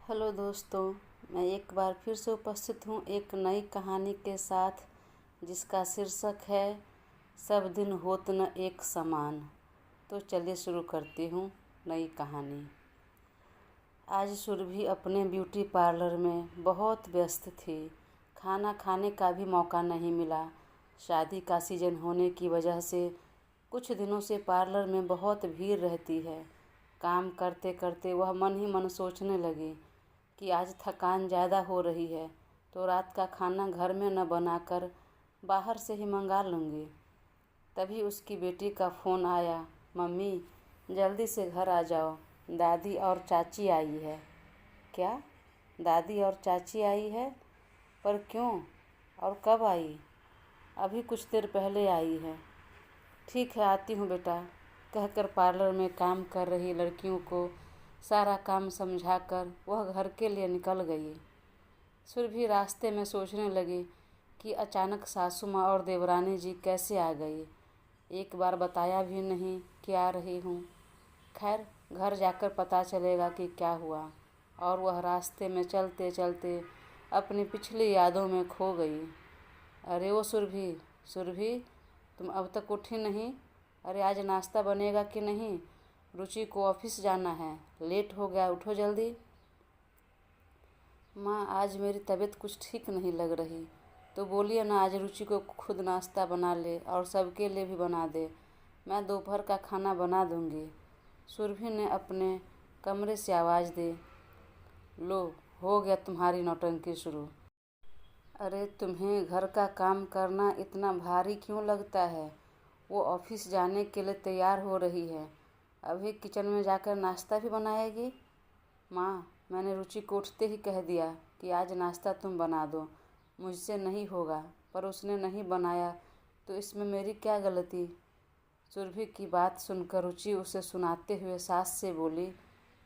Hello दोस्तों, मैं एक बार फिर से उपस्थित हूँ एक नई कहानी के साथ, जिसका शीर्षक है सब दिन होत न एक समान। तो चलिए शुरू करती हूँ नई कहानी। आज सुरभि अपने ब्यूटी पार्लर में बहुत व्यस्त थी। खाना खाने का भी मौका नहीं मिला। शादी का सीजन होने की वजह से कुछ दिनों से पार्लर में बहुत भीड़ रहती है। काम करते करते वह मन ही मन सोचने लगी कि आज थकान ज़्यादा हो रही है तो रात का खाना घर में न बनाकर बाहर से ही मंगा लूँगी। तभी उसकी बेटी का फ़ोन आया, मम्मी जल्दी से घर आ जाओ, दादी और चाची आई है। क्या? दादी और चाची आई है? पर क्यों और कब आई? अभी कुछ देर पहले आई है। ठीक है, आती हूँ बेटा, कहकर पार्लर में काम कर रही लड़कियों को सारा काम समझाकर वह घर के लिए निकल गई। सुरभि रास्ते में सोचने लगी कि अचानक सासू माँ और देवरानी जी कैसे आ गई। एक बार बताया भी नहीं कि आ रही हूँ। खैर, घर जाकर पता चलेगा कि क्या हुआ। और वह रास्ते में चलते चलते अपनी पिछली यादों में खो गई। अरे ओ सुरभि, सुरभि, तुम अब तक उठी नहीं? अरे आज नाश्ता बनेगा कि नहीं? रुचि को ऑफिस जाना है, लेट हो गया, उठो जल्दी। माँ, आज मेरी तबीयत कुछ ठीक नहीं लग रही, तो बोलिए ना आज रुचि को खुद नाश्ता बना ले और सबके लिए भी बना दे। मैं दोपहर का खाना बना दूँगी। सुरभि ने अपने कमरे से आवाज़ दी। लो, हो गया तुम्हारी नौटंकी शुरू। अरे तुम्हें घर का काम करना इतना भारी क्यों लगता है? वो ऑफिस जाने के लिए तैयार हो रही है, अभी किचन में जाकर नाश्ता भी बनाएगी। माँ, मैंने रुचि को उठते ही कह दिया कि आज नाश्ता तुम बना दो, मुझसे नहीं होगा, पर उसने नहीं बनाया तो इसमें मेरी क्या गलती? सुरभि की बात सुनकर रुचि उसे सुनाते हुए सास से बोली,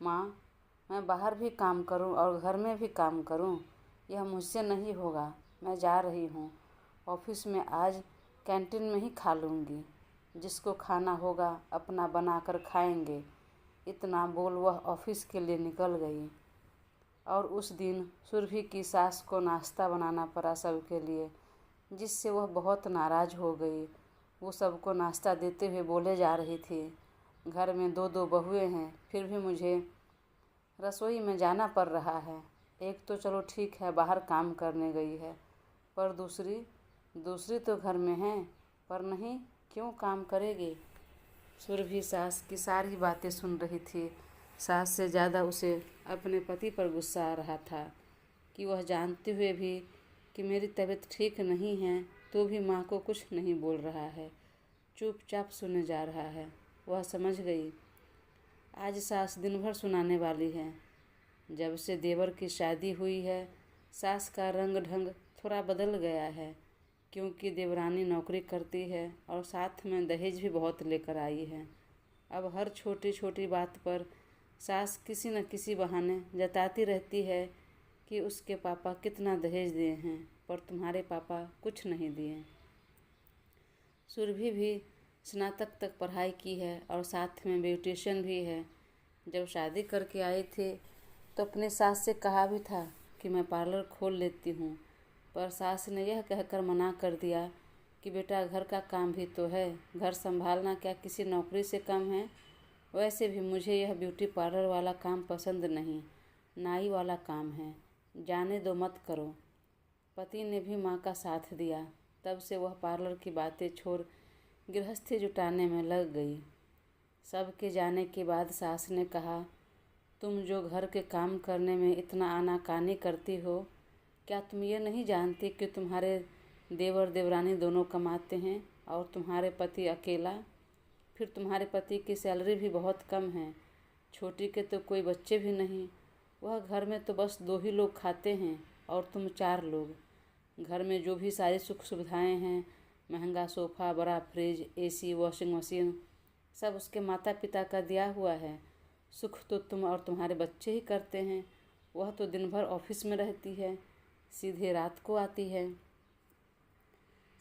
माँ, मैं बाहर भी काम करूँ और घर में भी काम करूँ, यह मुझसे नहीं होगा। मैं जा रही हूँ, ऑफिस में आज कैंटीन में ही खा लूँगी। जिसको खाना होगा अपना बनाकर खाएंगे। इतना बोल वह ऑफिस के लिए निकल गई। और उस दिन सुरभि की सास को नाश्ता बनाना पड़ा सबके लिए, जिससे वह बहुत नाराज़ हो गई। वो सबको नाश्ता देते हुए बोले जा रही थी, घर में दो दो बहुएं हैं, फिर भी मुझे रसोई में जाना पड़ रहा है। एक तो चलो ठीक है, बाहर काम करने गई है, पर दूसरी तो घर में है, पर नहीं, क्यों काम करेगी? सुरभि सास की सारी बातें सुन रही थी। सास से ज़्यादा उसे अपने पति पर गुस्सा आ रहा था कि वह जानते हुए भी कि मेरी तबीयत ठीक नहीं है तो भी माँ को कुछ नहीं बोल रहा है, चुपचाप सुने जा रहा है। वह समझ गई आज सास दिन भर सुनाने वाली है। जब से देवर की शादी हुई है, सास का रंग ढंग थोड़ा बदल गया है, क्योंकि देवरानी नौकरी करती है और साथ में दहेज भी बहुत लेकर आई है। अब हर छोटी छोटी बात पर सास किसी न किसी बहाने जताती रहती है कि उसके पापा कितना दहेज दिए हैं, पर तुम्हारे पापा कुछ नहीं दिए। सुरभि भी स्नातक तक पढ़ाई की है और साथ में ब्यूटिशियन भी है। जब शादी करके आई थी तो अपने सास से कहा भी था कि मैं पार्लर खोल लेती हूँ, पर सास ने यह कहकर मना कर दिया कि बेटा घर का काम भी तो है, घर संभालना क्या किसी नौकरी से कम है? वैसे भी मुझे यह ब्यूटी पार्लर वाला काम पसंद नहीं, नाई वाला काम है, जाने दो, मत करो। पति ने भी माँ का साथ दिया। तब से वह पार्लर की बातें छोड़ गृहस्थी जुटाने में लग गई। सबके जाने के बाद सास ने कहा, तुम जो घर के काम करने में इतना आनाकानी करती हो, क्या तुम ये नहीं जानती कि तुम्हारे देवर देवरानी दोनों कमाते हैं और तुम्हारे पति अकेला? फिर तुम्हारे पति की सैलरी भी बहुत कम है, छोटी के तो कोई बच्चे भी नहीं, वह घर में तो बस दो ही लोग खाते हैं और तुम चार लोग। घर में जो भी सारी सुख सुविधाएं हैं, महंगा सोफ़ा, बड़ा फ्रिज, एसी, वॉशिंग मशीन, सब उसके माता पिता का दिया हुआ है। सुख तो तुम और तुम्हारे बच्चे ही करते हैं। वह तो दिन भर ऑफिस में रहती है, सीधे रात को आती है।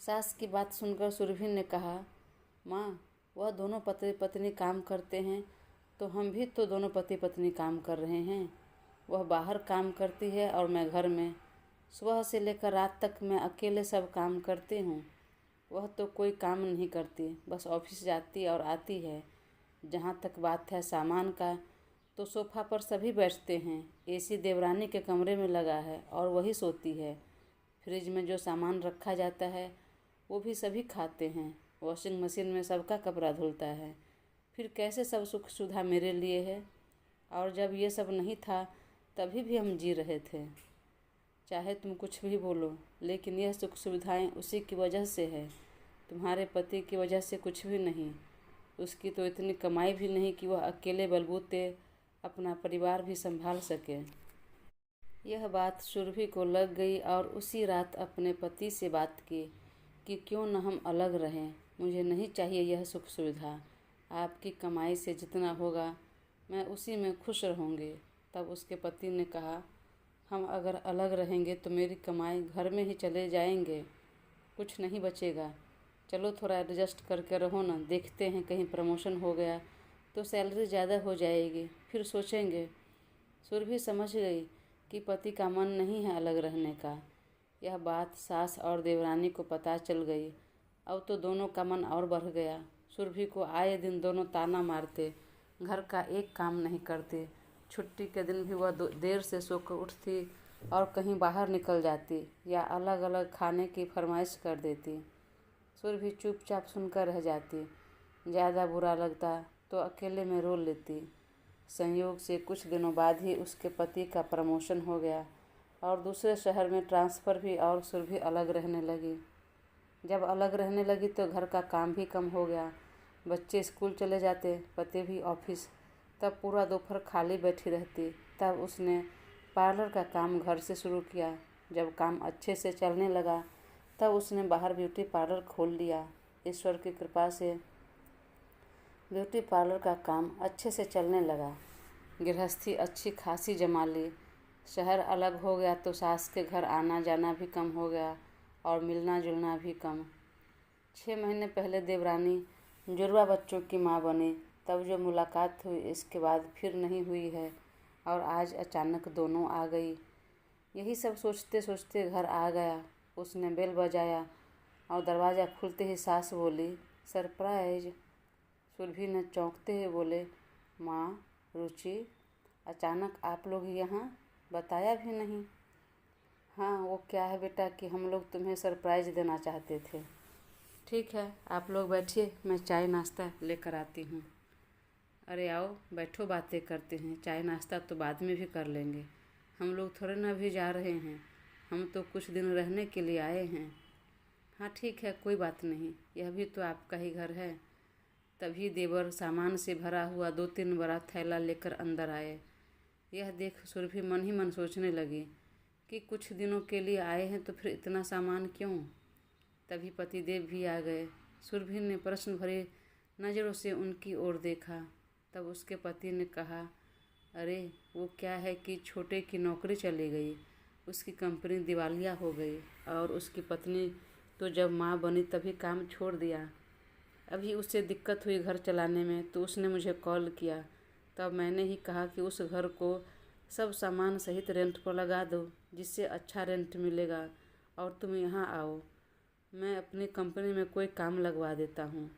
सास की बात सुनकर सुरभि ने कहा, माँ, वह दोनों पति पत्नी काम करते हैं तो हम भी तो दोनों पति पत्नी काम कर रहे हैं। वह बाहर काम करती है और मैं घर में। सुबह से लेकर रात तक मैं अकेले सब काम करती हूँ। वह तो कोई काम नहीं करती, बस ऑफिस जाती और आती है। जहाँ तक बात है सामान का, तो सोफ़ा पर सभी बैठते हैं। एसी देवरानी के कमरे में लगा है और वही सोती है। फ्रिज में जो सामान रखा जाता है वो भी सभी खाते हैं। वॉशिंग मशीन में सबका कपड़ा धुलता है। फिर कैसे सब सुख सुविधा मेरे लिए है। और जब ये सब नहीं था तभी भी हम जी रहे थे। चाहे तुम कुछ भी बोलो, लेकिन यह सुख सुविधाएं उसी की वजह से है, तुम्हारे पति की वजह से कुछ भी नहीं। उसकी तो इतनी कमाई भी नहीं कि वह अकेले बलबूते अपना परिवार भी संभाल सके। यह बात सुरभि को लग गई और उसी रात अपने पति से बात की कि क्यों न हम अलग रहें। मुझे नहीं चाहिए यह सुख सुविधा। आपकी कमाई से जितना होगा मैं उसी में खुश रहूँगी। तब उसके पति ने कहा, हम अगर अलग रहेंगे तो मेरी कमाई घर में ही चले जाएंगे, कुछ नहीं बचेगा। चलो थोड़ा एडजस्ट करके रहो ना, देखते हैं कहीं प्रमोशन हो गया तो सैलरी ज़्यादा हो जाएगी, फिर सोचेंगे। सुरभि समझ गई कि पति का मन नहीं है अलग रहने का। यह बात सास और देवरानी को पता चल गई। अब तो दोनों का मन और बढ़ गया। सुरभि को आए दिन दोनों ताना मारते, घर का एक काम नहीं करते। छुट्टी के दिन भी वह देर से सोकर उठती और कहीं बाहर निकल जाती या अलग अलग खाने की फरमाइश कर देती। सुरभि चुपचाप सुनकर रह जाती। ज़्यादा बुरा लगता तो अकेले में रो लेती। संयोग से कुछ दिनों बाद ही उसके पति का प्रमोशन हो गया और दूसरे शहर में ट्रांसफ़र भी, और सुरभि अलग रहने लगी। जब अलग रहने लगी तो घर का काम भी कम हो गया। बच्चे स्कूल चले जाते, पति भी ऑफिस। तब पूरा दोपहर खाली बैठी रहती। तब उसने पार्लर का काम घर से शुरू किया। जब काम अच्छे से चलने लगा तब उसने बाहर ब्यूटी पार्लर खोल लिया। ईश्वर की कृपा से ब्यूटी पार्लर का काम अच्छे से चलने लगा। गृहस्थी अच्छी खासी जमा ली। शहर अलग हो गया तो सास के घर आना जाना भी कम हो गया और मिलना जुलना भी कम। 6 महीने पहले देवरानी जुड़वा बच्चों की माँ बनी। तब जो मुलाकात हुई इसके बाद फिर नहीं हुई है और आज अचानक दोनों आ गई। यही सब सोचते सोचते घर आ गया। उसने बेल बजाया और दरवाज़ा खुलते ही सास बोली, सरप्राइज। सुरभि ने चौंकते हुए बोले, माँ, रुचि, अचानक आप लोग यहाँ, बताया भी नहीं। हाँ, वो क्या है बेटा कि हम लोग तुम्हें सरप्राइज़ देना चाहते थे। ठीक है, आप लोग बैठिए, मैं चाय नाश्ता लेकर आती हूँ। अरे आओ बैठो, बातें करते हैं। चाय नाश्ता तो बाद में भी कर लेंगे। हम लोग थोड़े ना भी जा रहे हैं, हम तो कुछ दिन रहने के लिए आए हैं। हाँ ठीक है, कोई बात नहीं, यह भी तो आपका ही घर है। तभी देवर सामान से भरा हुआ 2-3 बड़ा थैला लेकर अंदर आए। यह देख सुरभि मन ही मन सोचने लगी कि कुछ दिनों के लिए आए हैं तो फिर इतना सामान क्यों। तभी पतिदेव भी आ गए। सुरभि ने प्रश्न भरी नज़रों से उनकी ओर देखा। तब उसके पति ने कहा, अरे वो क्या है कि छोटे की नौकरी चली गई, उसकी कंपनी दिवालिया हो गई और उसकी पत्नी तो जब माँ बनी तभी काम छोड़ दिया। अभी उससे दिक्कत हुई घर चलाने में तो उसने मुझे कॉल किया। तब मैंने ही कहा कि उस घर को सब सामान सहित रेंट पर लगा दो, जिससे अच्छा रेंट मिलेगा और तुम यहाँ आओ। मैं अपनी कंपनी में कोई काम लगवा देता हूँ।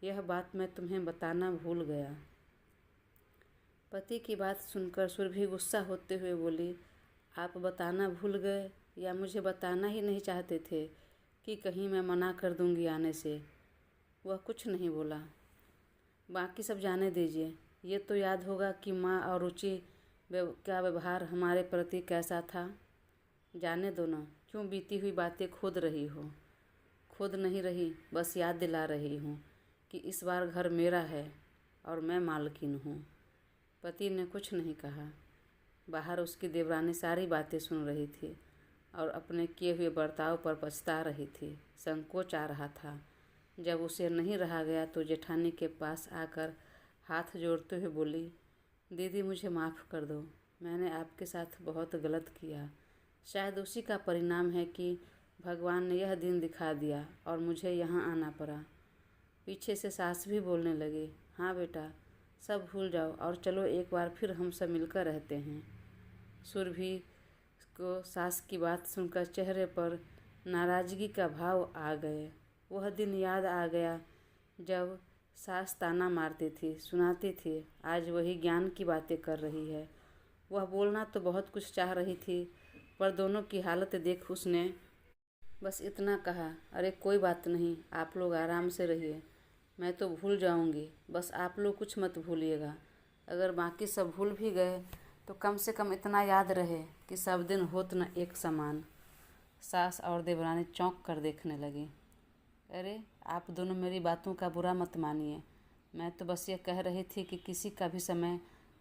यह बात मैं तुम्हें बताना भूल गया। पति की बात सुनकर सुरभि गुस्सा होते हुए बोली, आप बताना भूल गए या मुझे बताना ही नहीं चाहते थे कि कहीं मैं मना कर दूंगी आने से। वह कुछ नहीं बोला। बाकी सब जाने दीजिए। ये तो याद होगा कि माँ और रुचि का व्यवहार हमारे प्रति कैसा था। जाने दो ना, क्यों बीती हुई बातें खोद रही हो। खुद नहीं रही, बस याद दिला रही हूँ कि इस बार घर मेरा है और मैं मालकिन हूँ। पति ने कुछ नहीं कहा। बाहर उसकी देवरानी सारी बातें सुन रही थी और अपने किए हुए बर्ताव पर पछता रही थी। संकोच आ रहा था। जब उसे नहीं रहा गया तो जेठानी के पास आकर हाथ जोड़ते हुए बोली, दीदी मुझे माफ़ कर दो, मैंने आपके साथ बहुत गलत किया। शायद उसी का परिणाम है कि भगवान ने यह दिन दिखा दिया और मुझे यहाँ आना पड़ा। पीछे से सास भी बोलने लगी, हाँ बेटा, सब भूल जाओ और चलो एक बार फिर हम सब मिलकर रहते हैं। सुरभि को सास की बात सुनकर चेहरे पर नाराज़गी का भाव आ गए। वह दिन याद आ गया जब सास ताना मारती थी, सुनाती थी। आज वही ज्ञान की बातें कर रही है। वह बोलना तो बहुत कुछ चाह रही थी, पर दोनों की हालत देख उसने बस इतना कहा, अरे कोई बात नहीं, आप लोग आराम से रहिए, मैं तो भूल जाऊंगी, बस आप लोग कुछ मत भूलिएगा। अगर बाकी सब भूल भी गए तो कम से कम इतना याद रहे कि सब दिन होत न एक समान। सास और देवरानी चौंक कर देखने लगी। अरे आप दोनों मेरी बातों का बुरा मत मानिए, मैं तो बस ये कह रही थी कि किसी का भी समय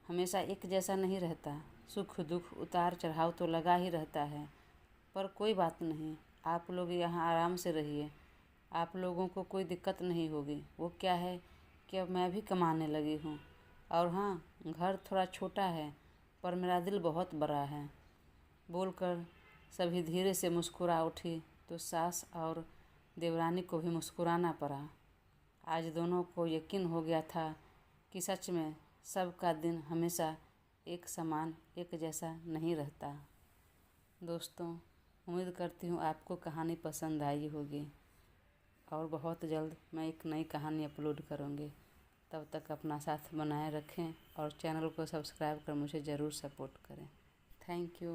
हमेशा एक जैसा नहीं रहता। सुख दुख उतार चढ़ाव तो लगा ही रहता है। पर कोई बात नहीं, आप लोग यहाँ आराम से रहिए, आप लोगों को कोई दिक्कत नहीं होगी। वो क्या है कि अब मैं भी कमाने लगी हूँ, और हाँ, घर थोड़ा छोटा है पर मेरा दिल बहुत बड़ा है। बोलकर सभी धीरे से मुस्कुरा उठी तो सास और देवरानी को भी मुस्कुराना पड़ा। आज दोनों को यकीन हो गया था कि सच में सबका दिन हमेशा एक समान, एक जैसा नहीं रहता। दोस्तों, उम्मीद करती हूँ आपको कहानी पसंद आई होगी, और बहुत जल्द मैं एक नई कहानी अपलोड करूँगी। तब तक अपना साथ बनाए रखें और चैनल को सब्सक्राइब कर मुझे ज़रूर सपोर्ट करें। Thank you.